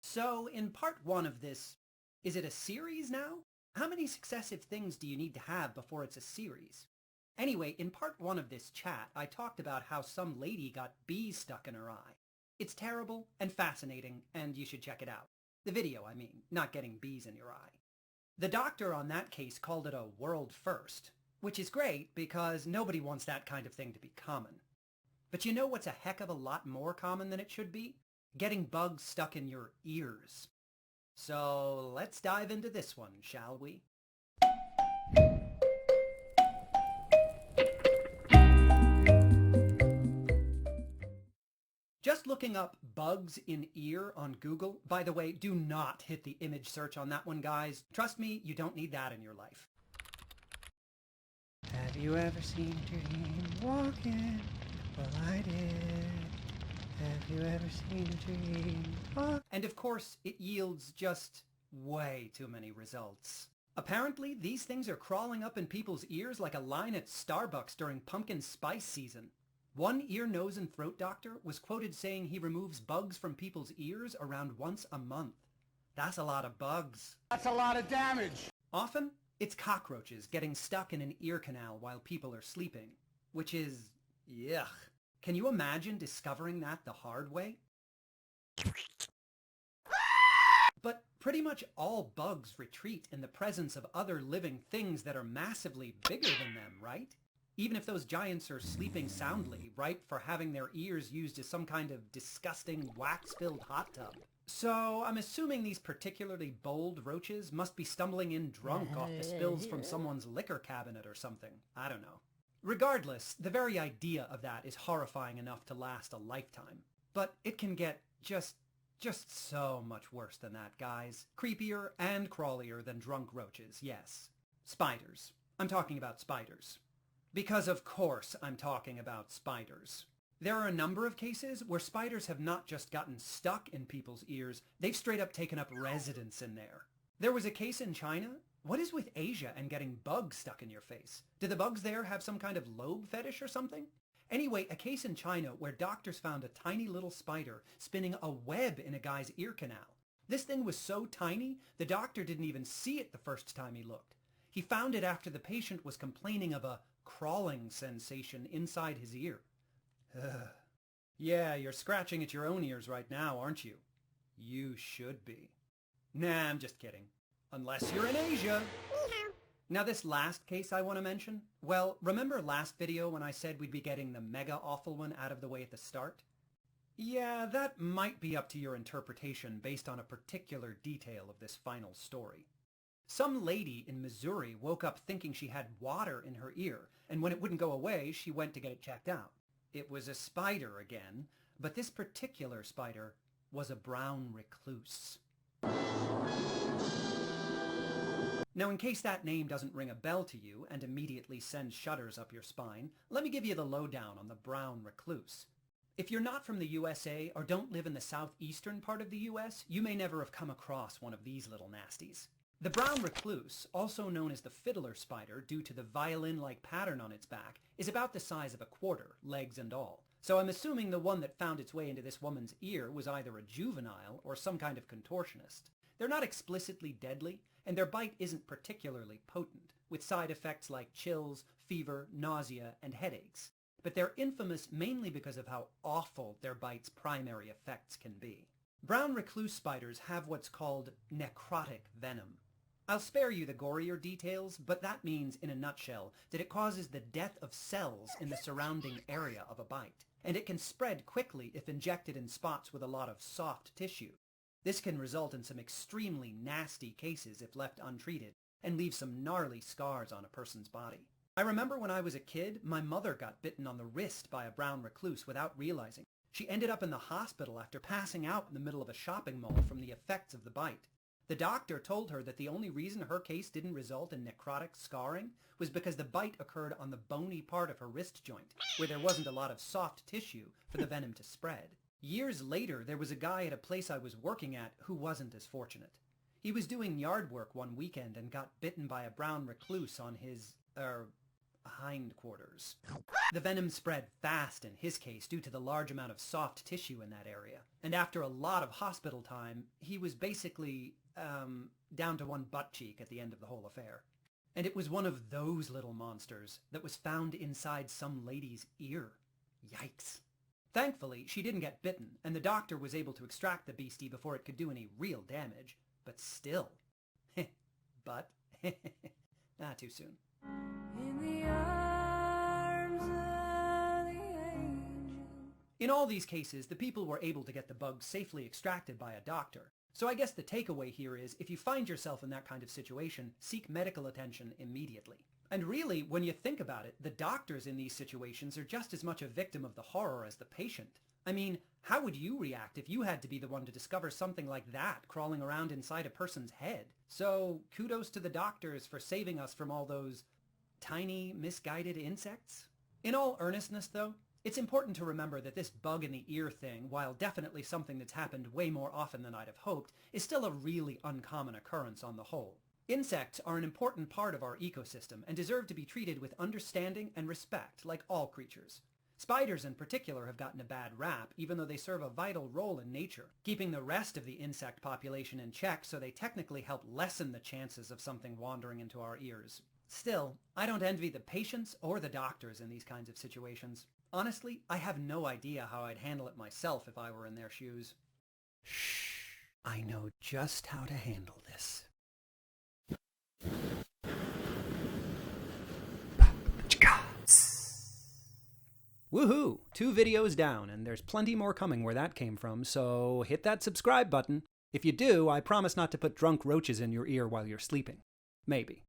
So, in part one of this, is it a series now? How many successive things do you need to have before it's a series? Anyway, in part one of this chat, I talked about how some lady got bees stuck in her eye. It's terrible and fascinating, and you should check it out. The video, I mean, not getting bees in your eye. The doctor on that case called it a world first, which is great because nobody wants that kind of thing to be common. But you know what's a heck of a lot more common than it should be? Getting bugs stuck in your ears. So let's dive into this one, shall we? Just looking up bugs in ear on Google. By the way, do not hit the image search on that one, guys. Trust me, you don't need that in your life. Have you ever seen a dream walking? Well, I did. Have you ever seen a dream walking? And of course, it yields just way too many results. Apparently, these things are crawling up in people's ears like a line at Starbucks during pumpkin spice season. One ear, nose, and throat doctor was quoted saying he removes bugs from people's ears around once a month. That's a lot of bugs. That's a lot of damage. Often, it's cockroaches getting stuck in an ear canal while people are sleeping, which is, yuck. Can you imagine discovering that the hard way? But pretty much all bugs retreat in the presence of other living things that are massively bigger than them, right? Even if those giants are sleeping soundly, ripe for having their ears used as some kind of disgusting wax-filled hot tub. So I'm assuming these particularly bold roaches must be stumbling in drunk off the spills from someone's liquor cabinet or something. I don't know. Regardless, the very idea of that is horrifying enough to last a lifetime. But it can get just so much worse than that, guys. Creepier and crawlier than drunk roaches, yes. Spiders. I'm talking about spiders. Because of course I'm talking about spiders. There are a number of cases where spiders have not just gotten stuck in people's ears, they've straight up taken up residence in there. There was a case in China. What is with Asia and getting bugs stuck in your face? Do the bugs there have some kind of lobe fetish or something? Anyway, a case in China where doctors found a tiny little spider spinning a web in a guy's ear canal. This thing was so tiny, the doctor didn't even see it the first time he looked. He found it after the patient was complaining of a crawling sensation inside his ear. Yeah, you're scratching at your own ears right now, aren't you? You should be. Nah, I'm just kidding. Unless you're in Asia. Now this last case I want to mention, well, remember last video when I said we'd be getting the mega awful one out of the way at the start? Yeah, that might be up to your interpretation based on a particular detail of this final story. Some lady in Missouri woke up thinking she had water in her ear, and when it wouldn't go away, she went to get it checked out. It was a spider again, but this particular spider was a brown recluse. Now, in case that name doesn't ring a bell to you and immediately sends shudders up your spine, let me give you the lowdown on the brown recluse. If you're not from the USA or don't live in the southeastern part of the US, you may never have come across one of these little nasties. The brown recluse, also known as the fiddler spider due to the violin-like pattern on its back, is about the size of a quarter, legs and all. So I'm assuming the one that found its way into this woman's ear was either a juvenile or some kind of contortionist. They're not explicitly deadly, and their bite isn't particularly potent, with side effects like chills, fever, nausea, and headaches. But they're infamous mainly because of how awful their bite's primary effects can be. Brown recluse spiders have what's called necrotic venom. I'll spare you the gorier details, but that means, in a nutshell, that it causes the death of cells in the surrounding area of a bite, and it can spread quickly if injected in spots with a lot of soft tissue. This can result in some extremely nasty cases if left untreated, and leave some gnarly scars on a person's body. I remember when I was a kid, my mother got bitten on the wrist by a brown recluse without realizing. She ended up in the hospital after passing out in the middle of a shopping mall from the effects of the bite. The doctor told her that the only reason her case didn't result in necrotic scarring was because the bite occurred on the bony part of her wrist joint, where there wasn't a lot of soft tissue for the venom to spread. Years later, there was a guy at a place I was working at who wasn't as fortunate. He was doing yard work one weekend and got bitten by a brown recluse on his, hindquarters. The venom spread fast in his case due to the large amount of soft tissue in that area. And after a lot of hospital time, he was basically, down to one butt cheek at the end of the whole affair. And it was one of those little monsters that was found inside some lady's ear. Yikes. Thankfully, she didn't get bitten, and the doctor was able to extract the beastie before it could do any real damage. But still. But, too soon. In the arms of the angel. In all these cases, the people were able to get the bugs safely extracted by a doctor. So I guess the takeaway here is, if you find yourself in that kind of situation, seek medical attention immediately. And really, when you think about it, the doctors in these situations are just as much a victim of the horror as the patient. I mean, how would you react if you had to be the one to discover something like that crawling around inside a person's head? So, kudos to the doctors for saving us from all those tiny, misguided insects. In all earnestness, though, it's important to remember that this bug in the ear thing, while definitely something that's happened way more often than I'd have hoped, is still a really uncommon occurrence on the whole. Insects are an important part of our ecosystem and deserve to be treated with understanding and respect like all creatures. Spiders in particular have gotten a bad rap, even though they serve a vital role in nature, keeping the rest of the insect population in check, so they technically help lessen the chances of something wandering into our ears. Still, I don't envy the patients or the doctors in these kinds of situations. Honestly, I have no idea how I'd handle it myself if I were in their shoes. Shh, I know just how to handle this. Woohoo! 2 videos down, and there's plenty more coming where that came from, so hit that subscribe button. If you do, I promise not to put drunk roaches in your ear while you're sleeping. Maybe.